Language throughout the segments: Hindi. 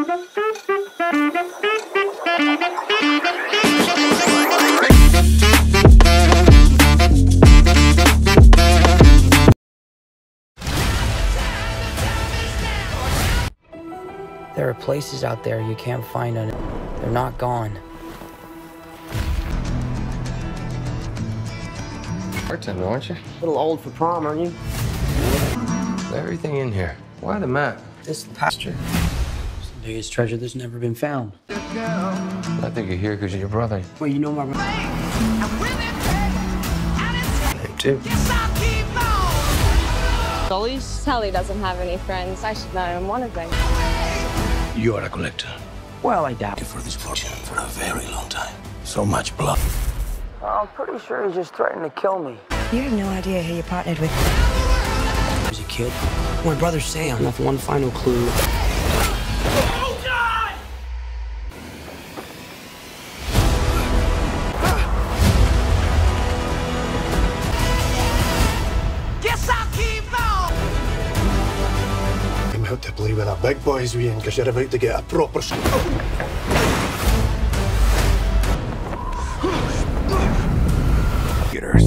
There are places out there you can't find on it. They're not gone. Bartender, aren't you? A little old for prom, aren't you? Everything in here. Why the map? This pasture. It's the biggest treasure that's never been found. I think you're here because of your brother. Well, you know my brother. Him too. Sally doesn't have any friends. I should know I'm one of them. You are a collector. Well, I doubt it. For this fortune for a very long time. So much blood. I'm pretty sure he's just threatening to kill me. You have no idea who you partnered with. As a kid, my brother Sam left one final clue. Oh, God! Guess I'll keep on. I'm out to play with the big boys, Ian, because you're about to get a proper... Getters.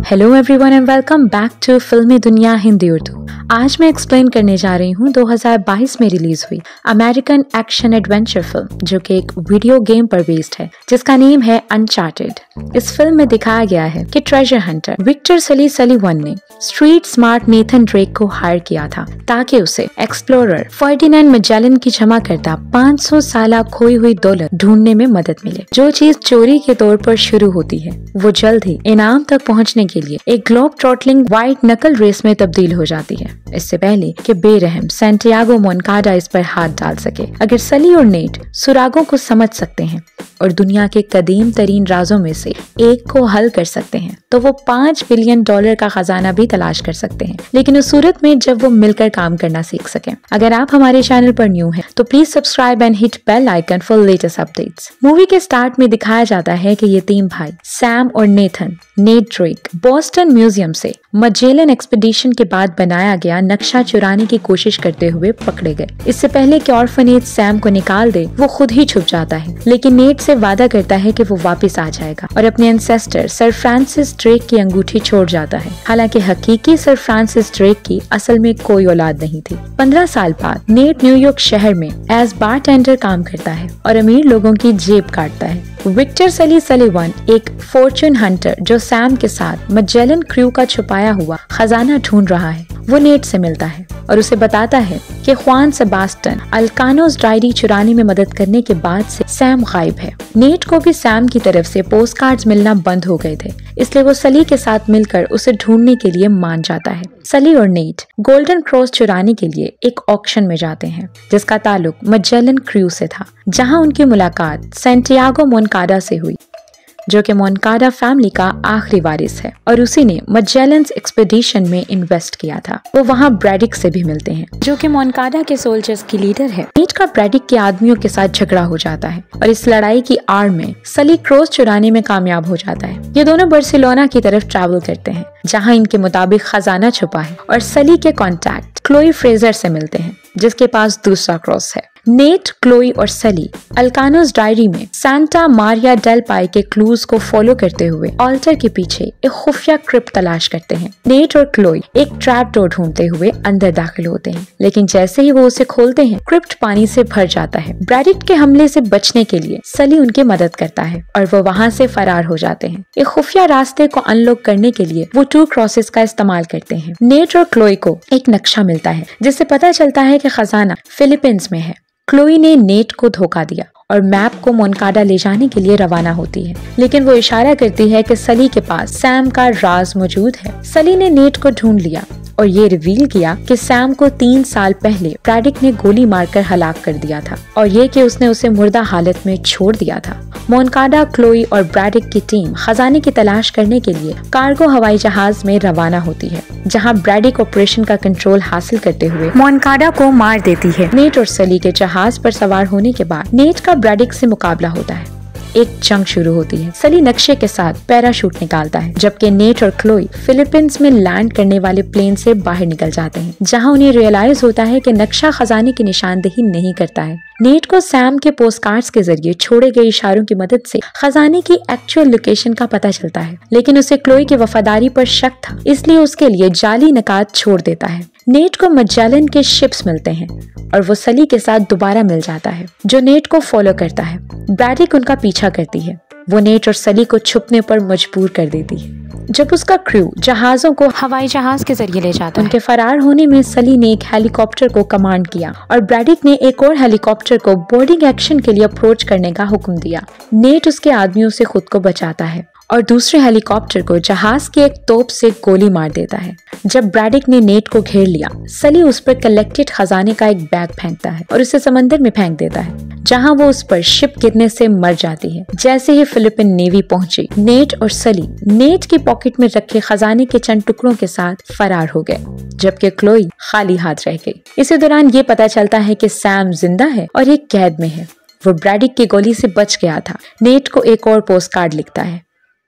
Hello everyone and welcome back to फिल्मी दुनिया हिंदी उर्दू। आज मैं एक्सप्लेन करने जा रही हूँ 2022 में रिलीज हुई अमेरिकन एक्शन एडवेंचर फिल्म जो कि एक वीडियो गेम पर बेस्ड है जिसका नेम है अनचार्टेड। इस फिल्म में दिखाया गया है कि ट्रेजर हंटर विक्टर सली सलीवन ने स्ट्रीट स्मार्ट नेथन ड्रेक को हायर किया था ताकि उसे एक्सप्लोरर फर्डिनेंड मैजेलन की जमा करता 500 साल खोई हुई दौलत ढूंढने में मदद मिले। जो चीज चोरी के तौर पर शुरू होती है वो जल्द ही इनाम तक पहुंचने के लिए एक ग्लोब ट्रॉटलिंग वाइट नकल रेस में तब्दील हो जाती है, इससे पहले कि बेरहम सैंटियागो मोनकाडा इस पर हाथ डाल सके। अगर सली और नेट सुरागों को समझ सकते हैं और दुनिया के कदीम तरीन राजों में से एक को हल कर सकते हैं तो वो $5 बिलियन का खजाना भी तलाश कर सकते हैं, लेकिन उस सूरत में जब वो मिलकर काम करना सीख सकें। अगर आप हमारे चैनल पर न्यू हैं तो please subscribe and hit bell icon for latest updates. Movie के स्टार्ट में दिखाया जाता है कि ये तीन भाई सैम और नेट ड्रेक बोस्टन म्यूजियम से मैजेलन एक्सपीडिशन के बाद बनाया गया नक्शा चुराने की कोशिश करते हुए पकड़े गए। इससे पहले कि ऑर्फनेज सैम को निकाल दे वो खुद ही छुप जाता है, लेकिन नेट से वादा करता है कि वो वापस आ जाएगा और अपने एंसेस्टर सर फ्रांसिस ड्रेक की अंगूठी छोड़ जाता है। हालांकि हकीकी सर फ्रांसिस ड्रेक की असल में कोई औलाद नहीं थी। 15 साल बाद नेट न्यूयॉर्क शहर में एज बारटेंडर काम करता है और अमीर लोगों की जेब काटता है। विक्टर सली सलीवन एक फॉर्चून हंटर जो सैम के साथ मैजेलन क्रू का छुपाया हुआ खजाना ढूंढ रहा है, वो नेट से मिलता है और उसे बताता है कि ख्वान सेबास्टियन अल्कानोस डायरी चुराने में मदद करने के बाद से सैम गायब है। नेट को भी सैम की तरफ से पोस्ट कार्ड्स मिलना बंद हो गए थे, इसलिए वो सली के साथ मिलकर उसे ढूंढने के लिए मान जाता है। सली और नेट गोल्डन क्रॉस चुराने के लिए एक ऑक्शन में जाते हैं जिसका ताल्लुक मैजेलन क्रू से था, जहां उनकी मुलाकात सैंटियागो मोनकाडा से हुई जो कि मोनकाडा फैमिली का आखिरी वारिस है और उसी ने मैजेलन एक्सपीडिशन में इन्वेस्ट किया था। वो वहाँ ब्रैडिक से भी मिलते हैं जो कि मोनकाडा के सोल्जर्स की लीडर है। नेट का ब्रैडिक के आदमियों के साथ झगड़ा हो जाता है और इस लड़ाई की आड़ में सली क्रॉस चुराने में कामयाब हो जाता है। ये दोनों बार्सिलोना की तरफ ट्रैवल करते हैं जहाँ इनके मुताबिक खजाना छुपा है और सली के कॉन्टैक्ट क्लोई फ्रेजर से मिलते हैं जिसके पास दूसरा क्रॉस है। नेट, क्लोई और सली अल्कानोस डायरी में सांता मारिया डेल पाई के क्लूज को फॉलो करते हुए ऑल्टर के पीछे एक खुफिया क्रिप्ट तलाश करते हैं। नेट और क्लोई एक ट्रैप डोर ढूंढते हुए अंदर दाखिल होते हैं, लेकिन जैसे ही वो उसे खोलते हैं क्रिप्ट पानी से भर जाता है। ब्रैडिक के हमले से बचने के लिए सली उनकी मदद करता है और वो वहाँ से फरार हो जाते हैं। एक खुफिया रास्ते को अनलॉक करने के लिए वो 2 क्रॉसेस का इस्तेमाल करते हैं। नेट और क्लोई को एक नक्शा मिलता है जिससे पता चलता है कि खजाना फिलीपींस में है। क्लोई ने नेट को धोखा दिया और मैप को मोनकाडा ले जाने के लिए रवाना होती है, लेकिन वो इशारा करती है कि सली के पास सैम का राज मौजूद है। सली ने नेट को ढूंढ लिया और ये रिवील किया कि सैम को 3 साल पहले ब्रैडिक ने गोली मारकर हलाक कर दिया था और ये कि उसने उसे मुर्दा हालत में छोड़ दिया था। मोनकाडा, क्लोई और ब्रैडिक की टीम खजाने की तलाश करने के लिए कार्गो हवाई जहाज में रवाना होती है, जहां ब्रैडिक ऑपरेशन का कंट्रोल हासिल करते हुए मोनकाडा को मार देती है। नेट और सली के जहाज पर सवार होने के बाद नेट का ब्रैडिक से मुकाबला होता है एक जंग शुरू होती है। सली नक्शे के साथ पैराशूट निकालता है, जबकि नेट और क्लोई फिलीपींस में लैंड करने वाले प्लेन से बाहर निकल जाते हैं, जहां उन्हें रियलाइज होता है कि नक्शा खजाने की निशानदेही नहीं करता है। नेट को सैम के पोस्टकार्ड्स के जरिए छोड़े गए इशारों की मदद से खजाने की एक्चुअल लोकेशन का पता चलता है, लेकिन उसे क्लोई की वफादारी पर शक था, इसलिए उसके लिए जाली नकात छोड़ देता है। नेट को मजेलन के शिप्स मिलते हैं और वो सली के साथ दोबारा मिल जाता है, जो नेट को फॉलो करता है। ब्रैडिक उनका पीछा करती है। वो नेट और सली को छुपने पर मजबूर कर देती है। जब उसका क्रू जहाजों को हवाई जहाज के जरिए ले जाता है, उनके फरार होने में सली ने एक हेलीकॉप्टर को कमांड किया और ब्रैडिक ने एक और हेलीकॉप्टर को बोर्डिंग एक्शन के लिए अप्रोच करने का हुक्म दिया। नेट उसके आदमियों से खुद को बचाता है और दूसरे हेलीकॉप्टर को जहाज की एक तोप से गोली मार देता है। जब ब्रैडिक ने नेट को घेर लिया, सली उस पर कलेक्टेड खजाने का एक बैग फेंकता है और उसे समंदर में फेंक देता है, जहां वो उस पर शिप गिरने से मर जाती है। जैसे ही फिलिपिन नेवी पहुंची, नेट और सली नेट की पॉकेट में रखे खजाने के चंद टुकड़ों के साथ फरार हो गए, जबकि क्लोई खाली हाथ रह गई। इसी दौरान ये पता चलता है कि सैम जिंदा है और एक कैद में है। वो ब्रैडिक की गोली से बच गया था। नेट को एक और पोस्ट कार्ड लिखता है,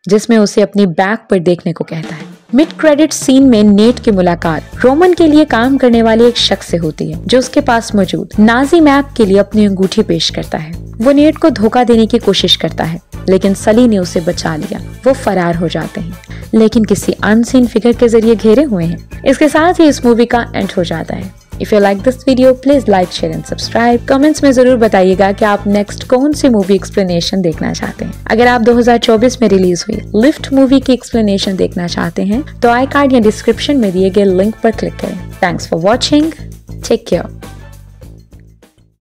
जिसमें उसे अपनी बैग पर देखने को कहता है। मिड क्रेडिट सीन में नेट की मुलाकात रोमन के लिए काम करने वाले एक शख्स से होती है, जो उसके पास मौजूद नाजी मैप के लिए अपनी अंगूठी पेश करता है। वो नेट को धोखा देने की कोशिश करता है, लेकिन सली ने उसे बचा लिया। वो फरार हो जाते हैं, लेकिन किसी अनसीन फिगर के जरिए घेरे हुए हैं। इसके साथ ही इस मूवी का एंड हो जाता है। If you like this video, please like, share and subscribe. Comments में जरूर बताइएगा कि आप नेक्स्ट कौन सी मूवी एक्सप्लेनेशन देखना चाहते हैं। अगर आप 2024 में रिलीज हुई लिफ्ट मूवी की एक्सप्लेनेशन देखना चाहते हैं तो आई कार्ड या डिस्क्रिप्शन में दिए गए लिंक पर क्लिक करें। Thanks for watching. Take care.